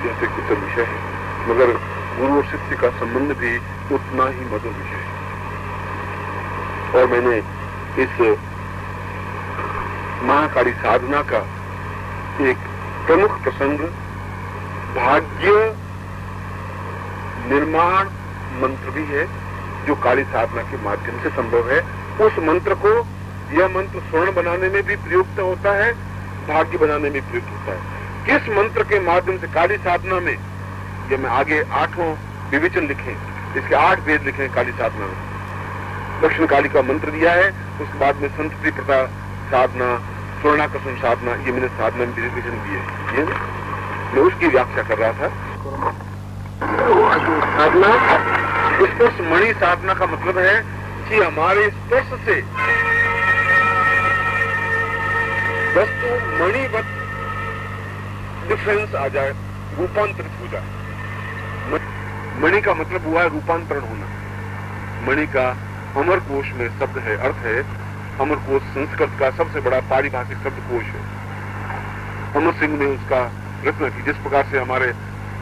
ऐतिहासिक उत्तर विषय है, मगर गुरु और शिष्य का संबंध भी उतना ही मधुर विषय है। और मैंने इस महाकाली साधना का एक प्रमुख प्रसंग भाग्य निर्माण मंत्र भी है, जो काली साधना के माध्यम से संभव है। उस मंत्र को, यह मंत्र स्वर्ण बनाने में भी प्रयुक्त होता है, भाग्य बनाने में प्रयुक्त होता है। किस मंत्र के माध्यम से काली साधना में, ये मैं आगे 8वां विवेचन लिखे, इसके 8 भेद लिखे काली साधना में। दक्षिण काली का मंत्र दिया है, उसके बाद में संतति प्रथा साधना, स्वर्णाकर्षण साधना, ये मैंने साधना में विवेचन दिए। ये मैं उसकी व्याख्या कर रहा था। साधना, स्पर्श मणि साधना का मतलब है कि हमारे स्पर्श से वस्तु मणिवत डिफरेंस आ जाए, रूपांतरित हो जाए। मणि का मतलब हुआ है रूपांतरण होना। मणि का अमर कोश में शब्द है, अर्थ है। अमर कोश संस्कृत का सबसे बड़ा पारिभाषिक शब्द कोश है। अमर सिंह ने उसका रचना की। जिस प्रकार से हमारे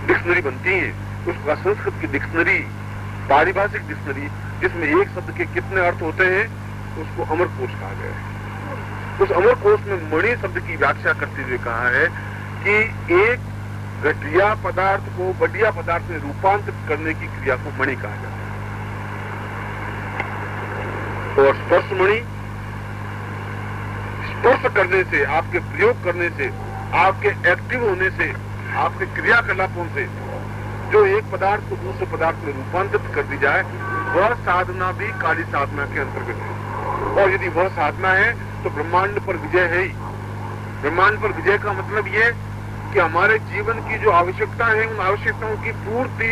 डिक्शनरी बनती है, उस प्रकार संस्कृत की डिक्शनरी, पारिभाषिक डिक्शनरी, जिसमें एक शब्द के कितने अर्थ होते हैं, उसको अमर कोश कहा गया है। उस अमर कोश में मणि शब्द की व्याख्या करते हुए कहा है कि एक घटिया पदार्थ को बढ़िया पदार्थ में रूपांतरित करने की क्रिया को मणि कहा जाता है। और स्पर्श मणि, स्पर्श करने से, आपके प्रयोग करने से, आपके एक्टिव होने से, आपके क्रियाकलापों से जो एक पदार्थ को दूसरे पदार्थ में रूपांतरित कर दी जाए, वह साधना भी काली साधना के अंतर्गत है। और यदि वह साधना है तो ब्रह्मांड पर विजय है ही। ब्रह्मांड पर विजय का मतलब ये कि हमारे जीवन की जो आवश्यकता है, उन आवश्यकताओं की पूर्ति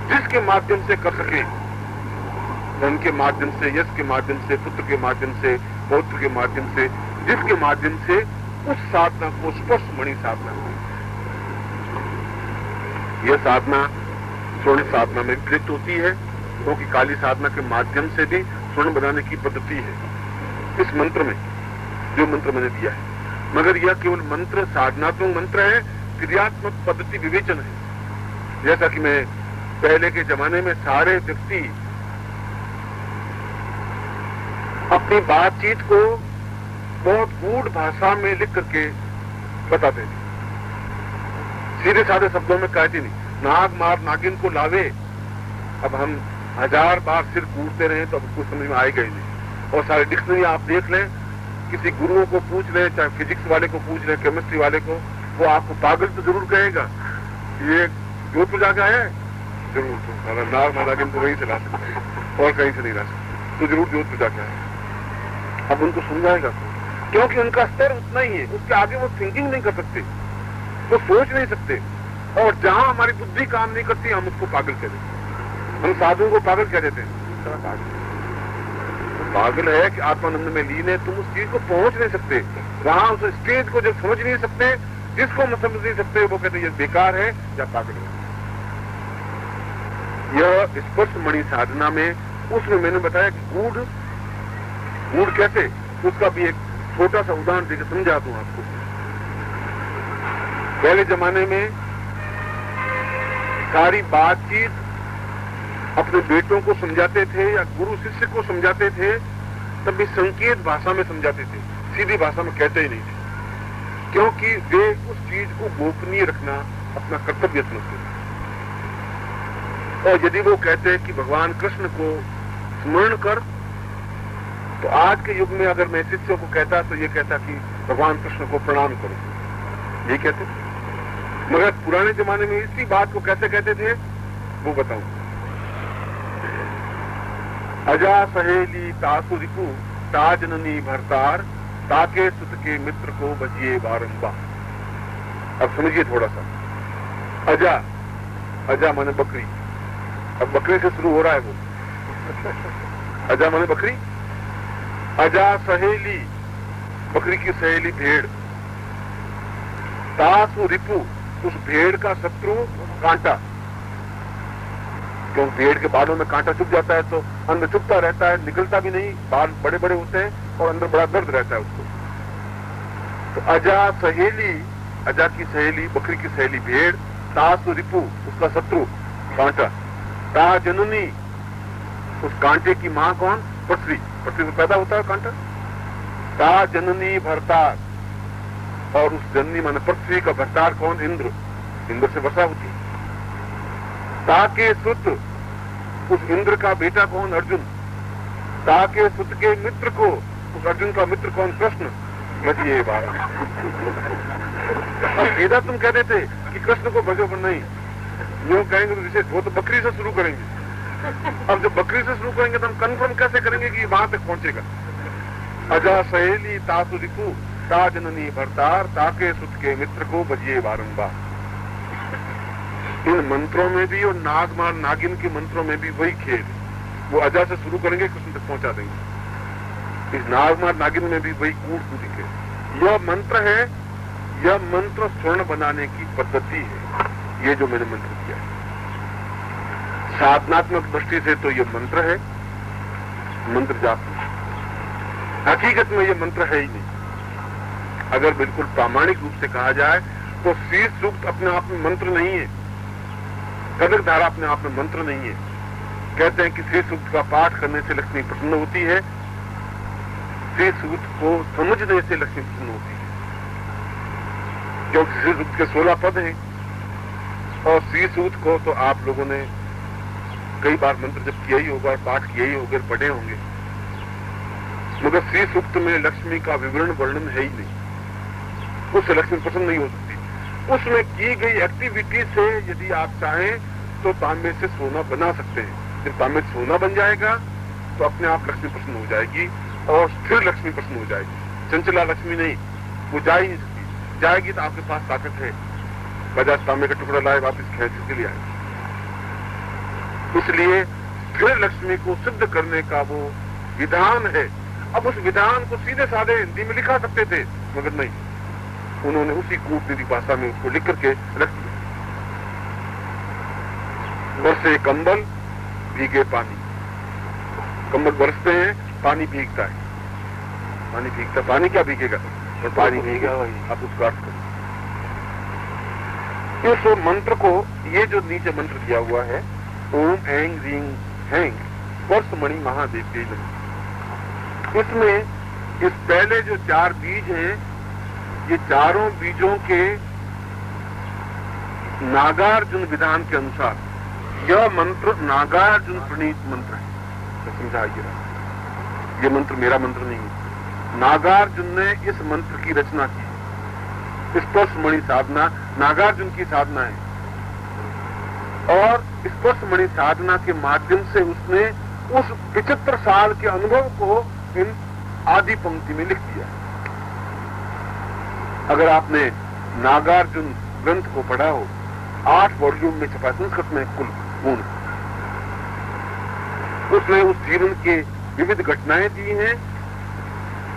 जिसके माध्यम से कर सके, धन के माध्यम से, यश के माध्यम से, पुत्र के माध्यम से, पौत्र के माध्यम से, जिसके माध्यम से, उस साधना को स्पर्श मणि साधना है। यह साधना स्वर्ण साधना में प्रयुक्त होती है, क्योंकि काली साधना के माध्यम से भी स्वर्ण बनाने की पद्धति है इस मंत्र में, जो मंत्र मैंने दिया है। मगर यह केवल मंत्र साधनात्मक मंत्र है, क्रियात्मक पद्धति विवेचन है। जैसा कि मैं पहले के जमाने में सारे व्यक्ति अपनी बातचीत को बहुत गूढ़ भाषा में लिख करके बताते थे, सीधे साधे शब्दों में कहते नहीं। नाग मार नागिन को लावे, अब हम 1000 बार सिर कूटते रहे तो अब कुछ समझ में आएगा ही नहीं। और सारे डिक्शनरी आप देख लें, किसी गुरुओं को पूछ लें, चाहे फिजिक्स वाले को पूछ लें, केमिस्ट्री वाले को, वो आपको पागल तो जरूर कहेगा। ये जोधपुर जाके आया है, जरूर। तो नाग मार नागिन को वहीं से ला सकते हैं और कहीं से नहीं ला सकते, तो जरूर जोधपुर जाके आया। अब उनको समझाएगा, क्योंकि उनका स्तर उतना ही है, उसके आगे वो थिंकिंग नहीं कर सकते, वो सोच नहीं सकते। और जहां हमारी बुद्धि काम नहीं करती, हम उसको पागल कह देते हैं। हम साधुओं को पागल कह देते हैं। पागल है कि आत्मानंद में लीन है, तुम उस चीज को पहुंच नहीं सकते। वहां उस स्टेज को जब समझ नहीं सकते, जिसको हम समझ नहीं सकते, वो कहते ये बेकार है या पागल है। यह स्पर्श मणि साधना में, उसमें मैंने बताया कि गूढ़ कैसे, उसका भी एक छोटा सा उदाहरण देकर समझा दूं आपको। पहले जमाने में सारी बातचीत अपने बेटों को समझाते थे या गुरु शिष्य को समझाते थे, तब भी संकेत भाषा में समझाते थे, सीधी भाषा में कहते ही नहीं थे, क्योंकि वे उस चीज को गोपनीय रखना अपना कर्तव्य समझते थे। और यदि वो कहते हैं कि भगवान कृष्ण को स्मरण कर, तो आज के युग में अगर मैं शिष्यों को कहता तो ये कहता कि भगवान कृष्ण को प्रणाम करो, ये कहते। मगर पुराने जमाने में इसी बात को कैसे कहते थे वो बताऊं। अजा सहेली तासु रिपु ताजननी भरतार, ताके सुत के मित्र को बजिए बारंबार। अब समझिए थोड़ा सा। अजा माने बकरी, अब बकरी से शुरू हो रहा है वो। अजा माने बकरी, अजा सहेली, बकरी की सहेली भेड़, तासु रिपु, उस भेड़ का शत्रु कांटा, क्यों भेड़ के बालों में कांटा चुभ जाता है तो अंदर चुभता रहता है, निकलता भी नहीं, बाल बड़े बड़े होते हैं और अंदर बड़ा दर्द रहता है उसको। तो अजा सहेली, अजा की सहेली, बकरी की सहेली भेड़, तासु रिपु, उसका शत्रु कांटा। ता जननी, उस कांटे की मां कौन? पृथ्वी। पृथ्वी से पैदा होता है कांटा। ता जननी भरतार, और उस जननी माने पृथ्वी का भरतार कौन? इंद्र। इंद्र से वर्षा होती है। ताके सुत, उस इंद्र का बेटा कौन? अर्जुन। ताके सुत के मित्र को, उस अर्जुन का मित्र कौन? कृष्ण। ये बात सीधा तुम कह देते कि कृष्ण को भजो, पर नहीं, यूं कहेंगे तो जैसे वो तो बकरी से शुरू करेंगे। अब जब बकरी से शुरू करेंगे तो हम कंफर्म कैसे करेंगे कि वहां तक पहुंचेगा? अजा सहेली तासु रिपु, ता जननी भरतार, ताके सुत के मित्र को भजिए बारंबार। इन मंत्रों में भी और नागमार नागिन के मंत्रों में भी वही खेल। वो अजा से शुरू करेंगे, कृष्ण तक पहुंचा देंगे। इस नागमार नागिन में भी वही कूट कूटी के। यह मंत्र है, यह मंत्र स्वर्ण बनाने की पद्धति है। ये जो मैंने मंत्र किया है साधनात्मक दृष्टि से तो यह मंत्र है, मंत्र जाप। हकीकत में यह मंत्र है ही नहीं। अगर बिल्कुल प्रामाणिक रूप से कहा जाए तो शीर्ष सूक्त अपने आप में मंत्र नहीं है, कनक धारा अपने आप में मंत्र नहीं है। कहते हैं कि शीर्ष सूक्त का पाठ करने से लक्ष्मी प्रसन्न होती है, शीर्ष सूक्त को समझने से लक्ष्मी प्रसन्न होती है। क्योंकि शीर्ष सूक्त के 16 पद हैं, और शीर्ष सूक्त को तो आप लोगों ने कई बार मंत्र जब किया ही होगा, पाठ किया ही होगा, पढ़े होंगे। मगर शीर्ष सूक्त में लक्ष्मी का विवरण वर्णन है ही नहीं, उससे लक्ष्मी प्रसन्न नहीं हो सकती। उसमें की गई एक्टिविटी से यदि आप चाहें तो तांबे से सोना बना सकते हैं। जब तांबे से सोना बन जाएगा तो अपने आप लक्ष्मी प्रसन्न हो जाएगी, और स्थिर लक्ष्मी प्रसन्न हो जाएगी। चंचला लक्ष्मी नहीं, वो जा ही नहीं सकती। जाएगी तो आपके पास ताकत है, बजाज तांबे का टुकड़ा लाए वापिस खेच के लिए आएगी। इसलिए स्थिर लक्ष्मी को सिद्ध करने का वो विधान है। अब उस विधान को सीधे साधे हिंदी में लिखा सकते थे, मगर नहीं, उन्होंने उसी कूटनीति भाषा में उसको लिख करके रख दिया। बरसे कंबल भीगे पानी, कंबल बरसते हैं, पानी भीगता है। पानी भीगता, पानी क्या भीगेगा? और पानी भीगेगा, आप उसका अर्थ करें। इस मंत्र को, ये जो नीचे मंत्र दिया हुआ है, ओम ऐंग रींग हैंग स्पर्शमणि महादेव के नमः, इसमें इस पहले जो 4 बीज हैं, ये चारों बीजों के नागार्जुन विधान के अनुसार यह मंत्र नागार्जुन प्रणीत मंत्र है। तो समझाइए, ये मंत्र मेरा मंत्र नहीं है, नागार्जुन ने इस मंत्र की रचना की। स्पर्शमणि साधना नागार्जुन की साधना है, और स्पर्शमणि साधना के माध्यम से उसने उस 75 साल के अनुभव को इन आदि पंक्ति में लिख दिया। अगर आपने नागार्जुन ग्रंथ को पढ़ा हो, 8 वॉल्यूम में छपा, संस्कृत में कुल पूर्ण, उसने उस जीवन के विविध घटनाएं दी हैं,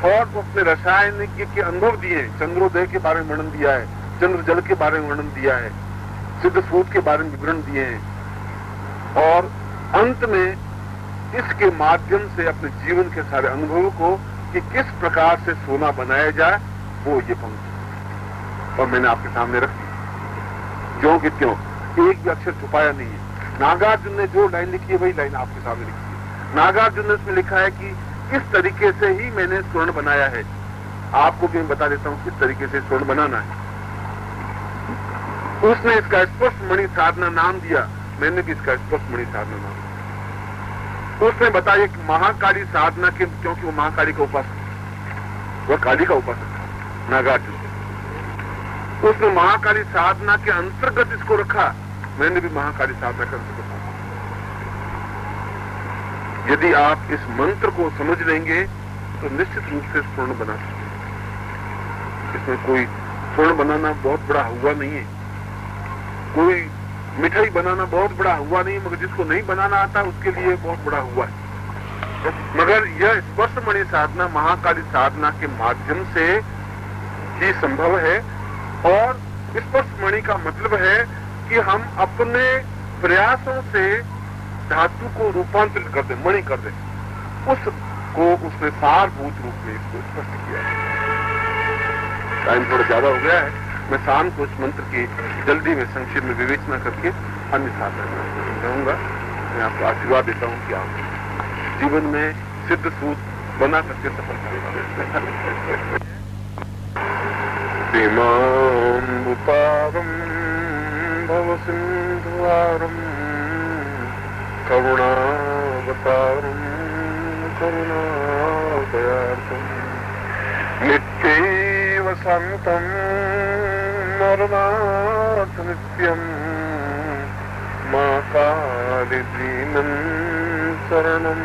और उसने रसायनिक के अनुभव दिए हैं। चंद्रोदय के बारे में वर्णन दिया है, चंद्र जल के बारे में वर्णन दिया है, सिद्ध सूत के बारे में विवरण दिए हैं, और अंत में इसके माध्यम से अपने जीवन के सारे अनुभवों को कि किस प्रकार से सोना बनाया जाए, वो ये पंक्ति और मैंने आपके सामने रख दी। ज्यों कि त्यों, एक भी अक्षर छुपाया नहीं है। नागार्जुन ने जो लाइन लिखी है वही लाइन आपके सामने लिखी है। नागार्जुन ने उसमें लिखा है कि इस तरीके से ही मैंने स्वर्ण बनाया है। आपको भी मैं बता देता हूं किस तरीके से स्वर्ण बनाना है। उसने इसका स्पर्शमणि साधना नाम दिया, मैंने भी इसका स्पर्शमणि साधना नाम दिया। उसने बताया कि महाकाली साधना के, क्योंकि वो महाकाली का उपासक है, वह काली का उपासक है नागार्जुन। उसने महाकाली साधना के अंतर्गत इसको रखा, मैंने भी महाकाली साधना के अंतर्गत। यदि आप इस मंत्र को समझ लेंगे तो निश्चित रूप से स्वर्ण बना सकते हैं। इसमें कोई स्वर्ण बनाना बहुत बड़ा हुआ नहीं है, कोई मिठाई बनाना बहुत बड़ा हुआ नहीं, मगर जिसको नहीं बनाना आता उसके लिए बहुत बड़ा हुआ है। मगर यह स्पर्शमणि साधना महाकाली साधना के माध्यम से ही संभव है। और स्पर्शमणि का मतलब है कि हम अपने प्रयासों से धातु को रूपांतरित कर दें, मणि कर दें। उसको उसने सारभूत रूप में इसको स्पष्ट किया है। टाइम थोड़ा ज्यादा हो गया है, मैं शाम को इस मंत्र की जल्दी में संक्षेप में विवेचना करके अन्य साधना समझाऊंगा। मैं आपको आशीर्वाद देता हूं कि आप जीवन में सिद्ध सूत बना करके सफल करेंगे। सीमाम्बुपारं भवसिन्धुवारं करुणावतारं करुणादयार्थं नित्यैव शान्तं मरणार्थनित्यं मा कालिदीनं शरणं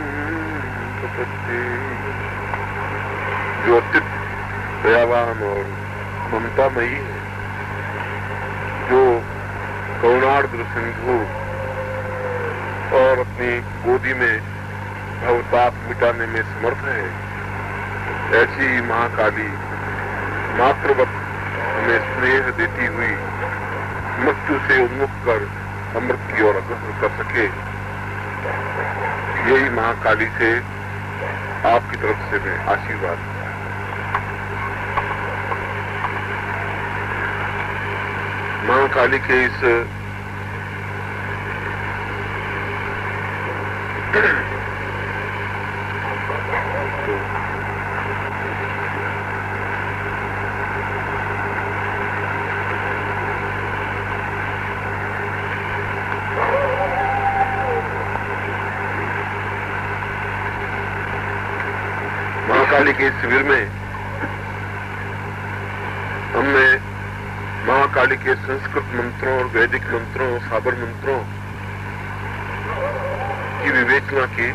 प्रपद्ये। जो अत्यंत दयावान और ममतामयी है, जो करुणार्द्र सिंधु और अपनी गोदी में भवताप मिटाने में समर्थ है, ऐसी महाकाली मातृवत हमें स्नेह देती हुई मृत्यु से उन्मुख कर अमृत की ओर अग्रसर कर सके, यही महाकाली से आपकी तरफ से मैं आशीर्वाद। महाकाली के इस महाकाली के शिविर में हमने महाकाली के संस्कृत मंत्रों और वैदिक मंत्रों, साबर मंत्रों की विवेचना की।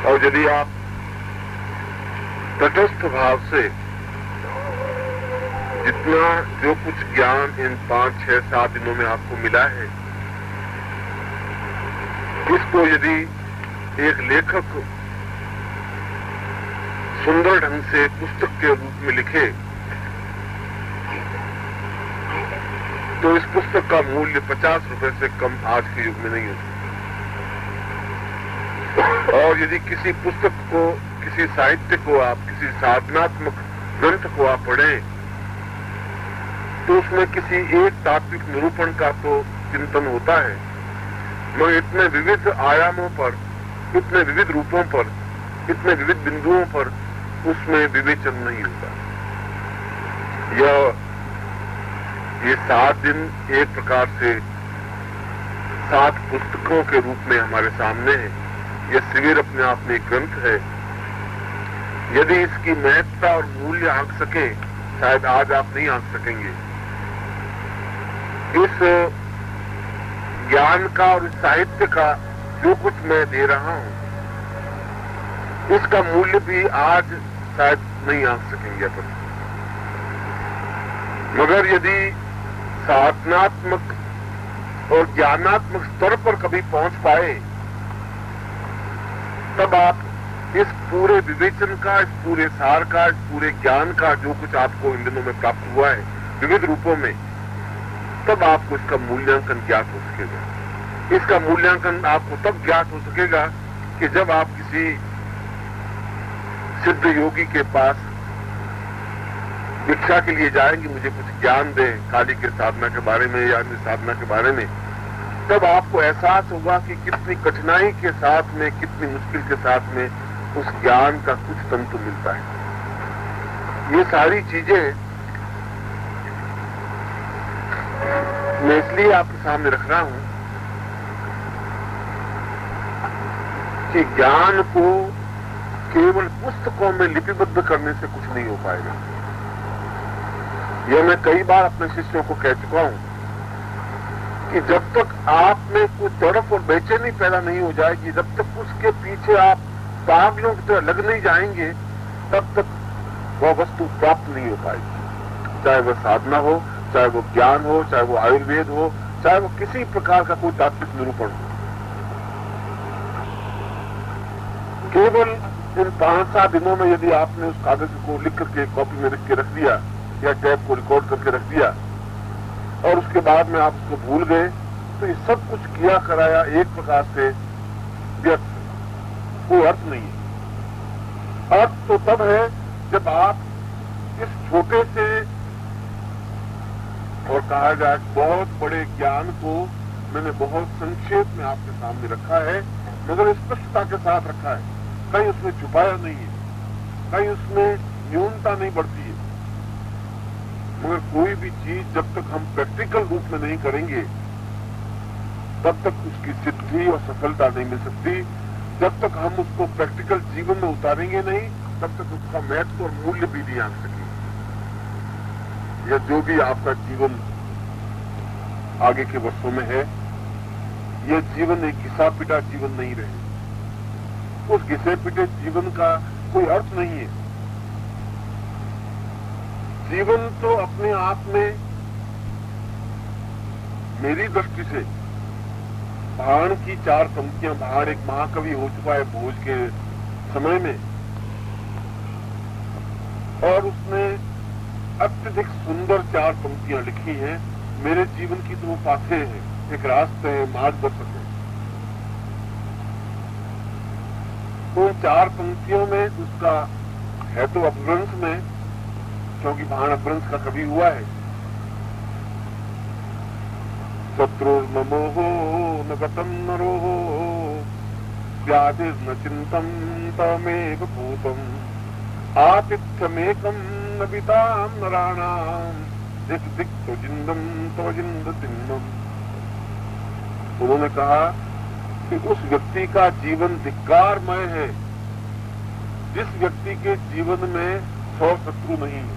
और यदि आप तटस्थ भाव से जितना जो कुछ ज्ञान इन 5, 6, 7 दिनों में आपको मिला है, इसको यदि एक लेखक सुंदर ढंग से पुस्तक के रूप में लिखे तो इस पुस्तक का मूल्य 50 रुपए से कम आज के युग में नहीं होता। और यदि किसी पुस्तक को, किसी साहित्य को आप, किसी साधनात्मक ग्रंथ को आप पढ़ें तो उसमें किसी एक तात्विक निरूपण का तो चिंतन होता है, मगर इतने विविध आयामों पर, इतने विविध रूपों पर, इतने विविध बिंदुओं पर उसमें विवेचन नहीं होता। ये 7 दिन एक प्रकार से 7 पुस्तकों के रूप में हमारे सामने है। यह शिविर अपने आप में एक ग्रंथ है। यदि इसकी महत्ता और मूल्य आंक सके, शायद आज आप नहीं आंक सकेंगे। इस ज्ञान का और इस साहित्य का जो कुछ मैं दे रहा हूं, इसका मूल्य भी आज शायद नहीं आंक सकेंगे अपन। मगर यदि साधनात्मक और ज्ञानात्मक स्तर पर कभी पहुंच पाए, तब आप इस पूरे विवेचन का, इस पूरे सार का, इस पूरे ज्ञान का जो कुछ आपको इन दिनों में प्राप्त हुआ है विविध रूपों में, तब आपको इसका मूल्यांकन ज्ञात हो सकेगा। इसका मूल्यांकन आपको तब ज्ञात हो सकेगा कि जब आप किसी सिद्ध योगी के पास भिक्षा के लिए जाएंगे, मुझे कुछ ज्ञान दें काली के साधना के बारे में या अन्य साधना के बारे में, तब आपको एहसास होगा कि कितनी कठिनाई के साथ में, कितनी मुश्किल के साथ में उस ज्ञान का कुछ तंतु मिलता है। ये सारी चीजें मैं इसलिए आपके सामने रख रहा हूं कि ज्ञान को केवल पुस्तकों में लिपिबद्ध करने से कुछ नहीं हो पाएगा। यह मैं कई बार अपने शिष्यों को कह चुका हूं कि जब तक आप में कोई तड़प और बेचैनी पैदा नहीं हो जाएगी, जब तक उसके पीछे आप पागलों की तरह लग नहीं जाएंगे, तब तक वह वस्तु प्राप्त नहीं हो पाएगी। चाहे वह साधना हो, चाहे वो ज्ञान हो, चाहे वो आयुर्वेद हो, चाहे वो किसी प्रकार का कोई तात्विक निरूपण हो। केवल इन 5-7 दिनों में यदि आपने उस कागज को लिख करके कॉपी में लिख के रख दिया या टैप को रिकॉर्ड करके रख दिया और उसके बाद में आप उसको भूल गए, तो ये सब कुछ किया कराया एक प्रकार से व्यर्थ, कोई अर्थ नहीं है। अर्थ तो तब है जब आप इस छोटे से और कहा जाए बहुत बड़े ज्ञान को मैंने बहुत संक्षेप में आपके सामने रखा है, मगर स्पष्टता के साथ रखा है। कहीं उसमें छुपाया नहीं है, कहीं उसमें न्यूनता नहीं बढ़ती है। मगर कोई भी चीज जब तक हम प्रैक्टिकल रूप में नहीं करेंगे तब तक उसकी सिद्धि और सफलता नहीं मिल सकती। जब तक हम उसको प्रैक्टिकल जीवन में उतारेंगे नहीं तब तक उसका महत्व और मूल्य भी नहीं आ सकेंगे। या जो भी आपका जीवन आगे के वर्षों में है, यह जीवन एक घिसा पिटा जीवन नहीं रहे। उस घिसे पिटे जीवन का कोई अर्थ नहीं है। जीवन तो अपने आप में मेरी दृष्टि से भाण की 4 पंक्तियां, भाण एक महाकवि हो चुका है भोज के समय में, और उसने अत्यधिक सुंदर 4 पंक्तियां लिखी हैं। मेरे जीवन की तो वो पाथे हैं, एक रास्ते है, मार्गदर्शक है। तो 4 पंक्तियों में उसका है तो अपभ्रंश में, क्योंकि भाण अपभ्रंश का कवि हुआ है। शत्रुर्ममोहो न गतम नरोहो व्याधिर्न चिंतम तमेव भूतम आतिथ्यमेकम नबिताम नराणाम दिक दिक तो जिंदम तो जिंद तिन्नम। उन्होंने कहा कि उस व्यक्ति का जीवन धिक्कारमय है जिस व्यक्ति के जीवन में 100 शत्रु नहीं है,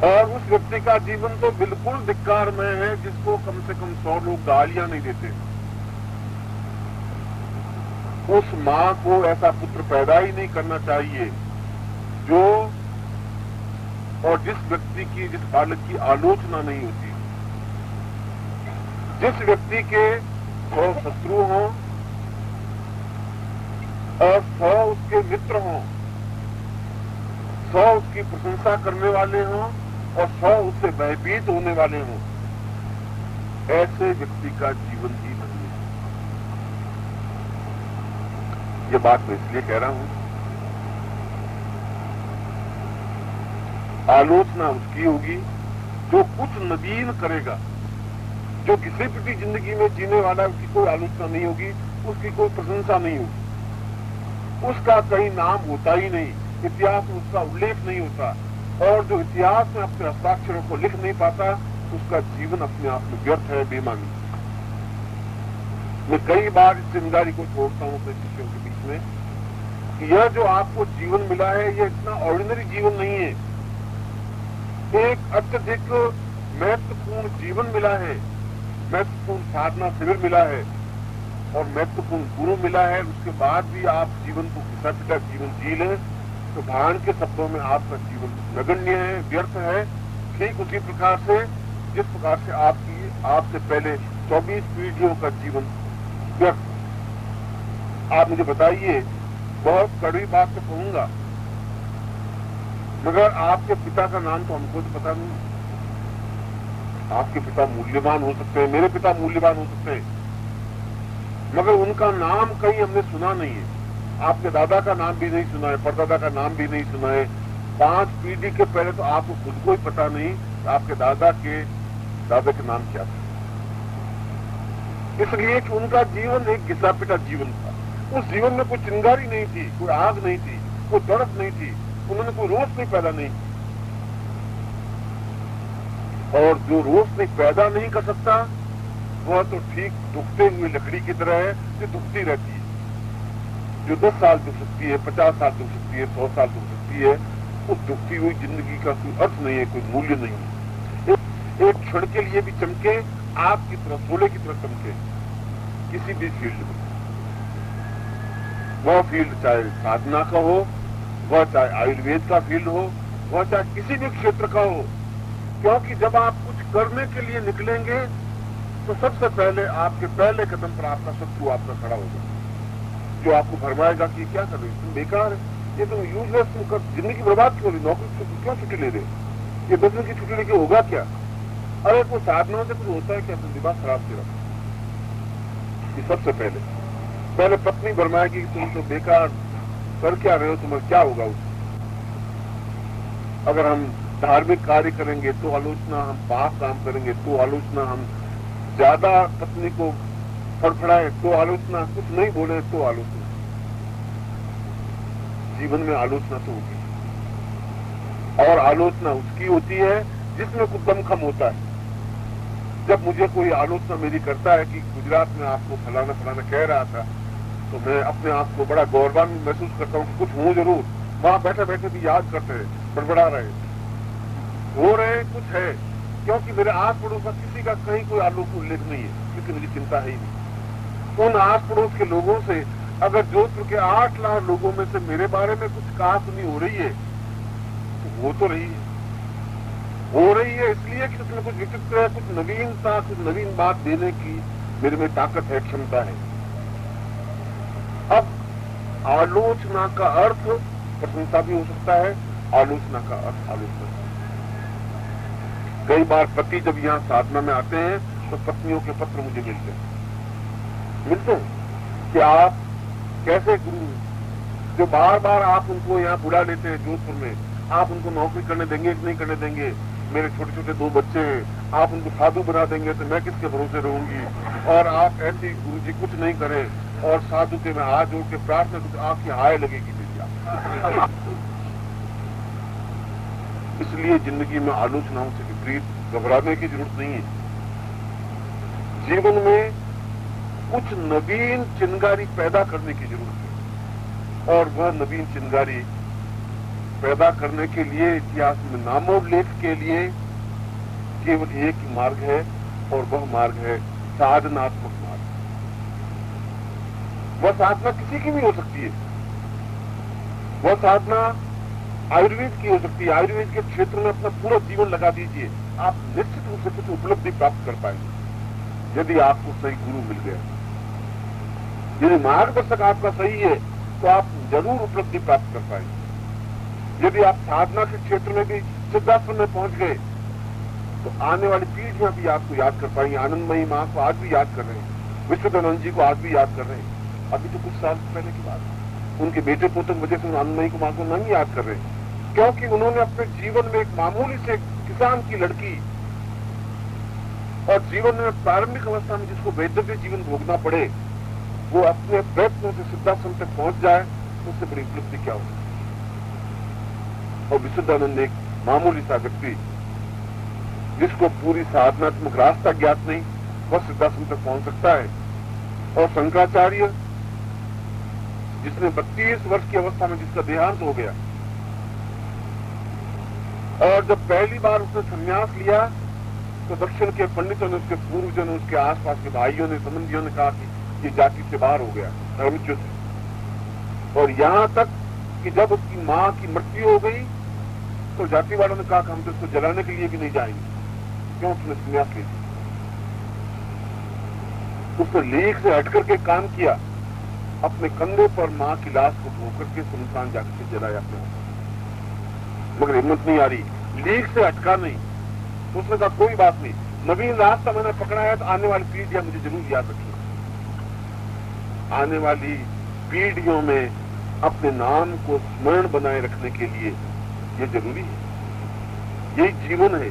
और उस व्यक्ति का जीवन तो बिल्कुल धिक्कारमय है जिसको कम से कम 100 लोग गालियां नहीं देते। उस मां को ऐसा पुत्र पैदा ही नहीं करना चाहिए जो, और जिस व्यक्ति की, जिस बालक की आलोचना नहीं होती, जिस व्यक्ति के 100 शत्रु हों और 100 उसके मित्र हों, 100 उसकी प्रशंसा करने वाले हों और 100 उससे भयभीत होने वाले हों, ऐसे व्यक्ति का जीवन ही नहीं है। ये बात मैं इसलिए कह रहा हूं, आलोचना उसकी होगी जो कुछ नवीन करेगा। जो किसी पिटी जिंदगी में जीने वाला है उसकी कोई आलोचना नहीं होगी, उसकी कोई प्रशंसा नहीं होगी, उसका कहीं नाम होता ही नहीं, इतिहास में उसका उल्लेख नहीं होता, और जो इतिहास में अपने हस्ताक्षरों को लिख नहीं पाता उसका जीवन अपने आप में व्यर्थ है, बेमानी। मैं कई बार इस जिम्मेदारी को छोड़ता हूं अपने शिष्यों के बीच में कि यह जो आपको जीवन मिला है यह इतना ऑर्डिनरी जीवन नहीं है, एक अत्यधिक महत्वपूर्ण जीवन मिला है, महत्वपूर्ण साधना शिविर मिला है और महत्वपूर्ण गुरु मिला है। उसके बाद भी आप जीवन को घिसा पिटा जीवन जी लें तो भाण के शब्दों में आपका जीवन नगण्य है, व्यर्थ है। ठीक उसी प्रकार से जिस प्रकार से आपसे पहले 24 पीढ़ियों का जीवन व्यर्थ। आप मुझे बताइए, बहुत कड़वी बात तो कहूंगा, मगर आपके पिता का नाम तो हमको तो पता नहीं। आपके पिता मूल्यवान हो सकते हैं, मेरे पिता मूल्यवान हो सकते हैं, मगर उनका नाम कहीं हमने सुना नहीं है। आपके दादा का नाम भी नहीं सुना है, परदादा का नाम भी नहीं सुना है। 5 पीढ़ी के पहले तो आपको खुद को ही पता नहीं आपके दादा के नाम क्या था, इसलिए कि उनका जीवन एक घिसा पिटा जीवन था। उस जीवन में कोई चिंगारी नहीं थी, कोई आग नहीं थी, कोई तड़प नहीं थी, उन्होंने कोई रोशनी पैदा नहीं की। और जो रोशनी पैदा नहीं कर सकता वह तो ठीक दुखते हुए लकड़ी की तरह है जो दुखती रहती है, जो 10 साल दुख सकती है, 50 साल दुख सकती है, 100 साल दुख सकती है। उस दुखती हुई जिंदगी का कोई अर्थ नहीं है, कोई मूल्य नहीं है। एक क्षण के लिए भी चमके, आग की तरह, सोले की तरह चमके किसी भी फील्ड में, वह फील्ड चाहे साधना का हो, वह चाहे आयुर्वेद का फील्ड हो, वह चाहे किसी भी क्षेत्र का हो। क्योंकि जब आप कुछ करने के लिए निकलेंगे तो सबसे पहले आपके पहले कदम पर आपका शत्रु आपका खड़ा होगा, जो आपको भरमाएगा कि क्या कर रहे हो तुम, बेकार है, ये तुम यूजलेस, तुम कर जिंदगी बर्बाद क्यों रही, नौकरी क्यों छुट्टी ले रहे, ये 10 दिन की छुट्टी लेके होगा क्या? अरे कोई साधना से कुछ होता है क्या? अपना दिमाग खराब किया। ये सबसे पहले पत्नी भरमाएगी कि तुम तो बेकार कर क्या रहे हो, तुम्हें क्या होगा उससे। अगर हम धार्मिक कार्य करेंगे तो आलोचना, हम पाप काम करेंगे तो आलोचना, हम ज्यादा पत्नी को फड़फड़ाए तो आलोचना, कुछ नहीं बोले तो आलोचना। जीवन में आलोचना तो होती है, और आलोचना उसकी होती है जिसमें कुछ दमखम होता है। जब मुझे कोई आलोचना मेरी करता है कि गुजरात में आपको फलाना फलाना कह रहा था, तो मैं अपने आप को बड़ा गौरवान्वित महसूस करता हूँ कि कुछ हूं जरूर। वहां बैठे बैठे भी याद करते हैं, बड़बड़ा रहे, हो रहे कुछ है, क्योंकि मेरे आस पड़ोस का किसी का कहीं कोई आलोक उल्लेख नहीं है, क्योंकि मुझे चिंता है ही नहीं। उन आस पड़ोस के लोगों से अगर जोधपुर के 8 लाख लोगों में से मेरे बारे में कुछ कहा सुनी हो रही है, तो वो तो रही है इसलिए कि उसमें कुछ विचित्र है, कुछ नवीनता, कुछ नवीन बात देने की मेरे में ताकत है, क्षमता है। अब आलोचना का अर्थ प्रशंसा भी हो सकता है, आलोचना का अर्थ आलोचना। कई बार पति जब यहाँ साधना में आते हैं तो पत्नियों के पत्र मुझे मिलते हैं कि आप कैसे गुरु, जो बार बार आप उनको यहाँ बुला लेते हैं जोधपुर में, आप उनको नौकरी करने देंगे कि नहीं करने देंगे, मेरे छोटे छोटे 2 बच्चे हैं, आप उनको साधु बना देंगे तो मैं किसके भरोसे रहूंगी, और आप ऐसी गुरु जी कुछ नहीं करें, और साधु के मैं हाथ जोड़ के प्रार्थना तो आपकी हाय लगेगी मेरी। इसलिए जिंदगी में आलोचनाओं से विपरीत घबराने की जरूरत नहीं है। जीवन में कुछ नवीन चिंगारी पैदा करने की जरूरत है, और वह नवीन चिंगारी पैदा करने के लिए इतिहास में नामोल्लेख के लिए केवल एक ही मार्ग है, और वह मार्ग है साधनात्मक मार्ग। वह साधना किसी की भी हो सकती है, वह साधना आयुर्वेद की हो सकती है। आयुर्वेद के क्षेत्र में अपना पूरा जीवन लगा दीजिए, आप निश्चित रूप से कुछ उपलब्धि प्राप्त कर पाएंगे यदि आपको सही गुरु मिल गया। यदि मार्गदर्शक आपका सही है तो आप जरूर उपलब्धि प्राप्त कर पाएंगे। यदि आप साधना के क्षेत्र में भी सिद्धाश्रम में पहुंच गए तो आने वाली पीढ़ियां भी आपको याद कर पाएंगे। आनंदमयी मां को आज भी याद कर रहे हैं, विश्वदानंद जी को आज भी याद कर रहे हैं। अभी तो कुछ साल पहले की बात है, उनके बेटे पोतों की वजह से आनंदमयी को मां को नहीं याद कर रहे हैं, क्योंकि उन्होंने अपने जीवन में एक मामूली से किसान की लड़की, और जीवन में प्रारंभिक अवस्था में जिसको वैधव्य जीवन भोगना पड़े, वो अपने प्रयत्नों से सिद्धाश्रम तक पहुंच जाए, उससे बड़ी उपलब्धि क्या हो। और विशुद्धानंद एक मामूली सा व्यक्ति जिसको पूरी साधनात्मक रास्ता ज्ञात नहीं, वह सिद्धाश्रम तक पहुंच सकता है। और शंकराचार्य जिसने 32 वर्ष की अवस्था में जिसका देहांत हो गया, और जब पहली बार उसने संन्यास लिया तो दक्षिण के पंडितों ने, उसके पूर्वजों ने, उसके आसपास के भाइयों ने, संबंधियों ने कहा कि ये जाति से बाहर हो गया, धर्मच्युत है। और यहां तक कि जब उसकी मां की मृत्यु हो गई तो जाति वालों ने कहा कि हम तो उसको जलाने के लिए भी नहीं जाएंगे, क्यों, उसने संन्यास ले लिया। उसने लेख से हट करके काम किया, अपने कंधे पर मां की लाश को ढो करके सुनसान जाकर जलाया अपने, मगर हिम्मत नहीं आ रही, लीक से हटका नहीं। उसने कहा कोई बात नहीं, नवीन रास्ता मैंने पकड़ा है तो आने वाली पीढ़ियां मुझे जरूर याद रखेंगी। आने वाली पीढ़ियों में अपने नाम को स्मरण बनाए रखने के लिए ये जरूरी है। यही जीवन है।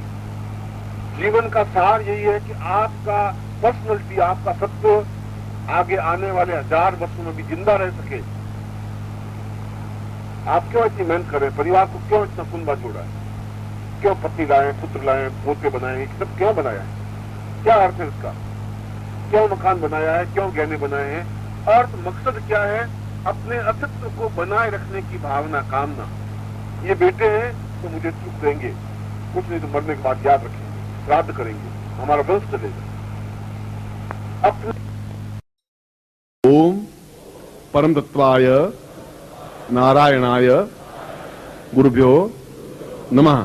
जीवन का सार यही है कि आपका पर्सनैलिटी, आपका सत्व आगे आने वाले 1000 वर्षों में भी जिंदा रह सके। आप क्यों इतनी मेहनत कर रहे हैं, परिवार को क्यों इतना कुंबा जोड़ा है, क्यों पत्नी लाए, पुत्र लाए, पोते बनाए, सब क्यों बनाया है, क्या अर्थ है उसका, क्यों मकान बनाया है, क्यों गहने बनाए हैं, अर्थ मकसद क्या है, अपने अस्तित्व को बनाए रखने की भावना, कामना। ये बेटे हैं तो मुझे सुख देंगे, कुछ नहीं तो मरने के बाद याद रखेंगे, श्राद्ध करेंगे, हमारा वंश चलेगा। अपने ओम परम तत्वाय नारायणाय गुरुभ्यो नमः।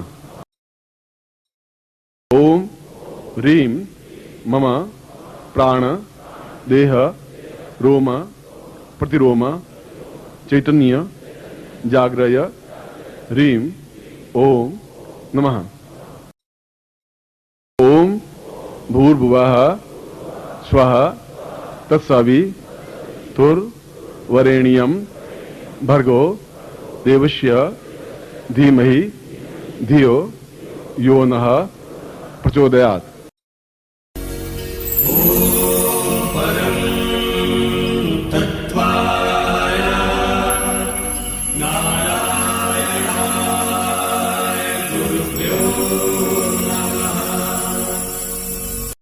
ओम ह्रीं मम प्राण देह रोम प्रतिरोम चैतन्य जाग्रय ह्रीं ओम नमः। ओम भूर्भुवः स्वः तत्सवितुर्वरेण्यं भर्गो देवस्य धीमहि धियो योनः प्रचोदयात्।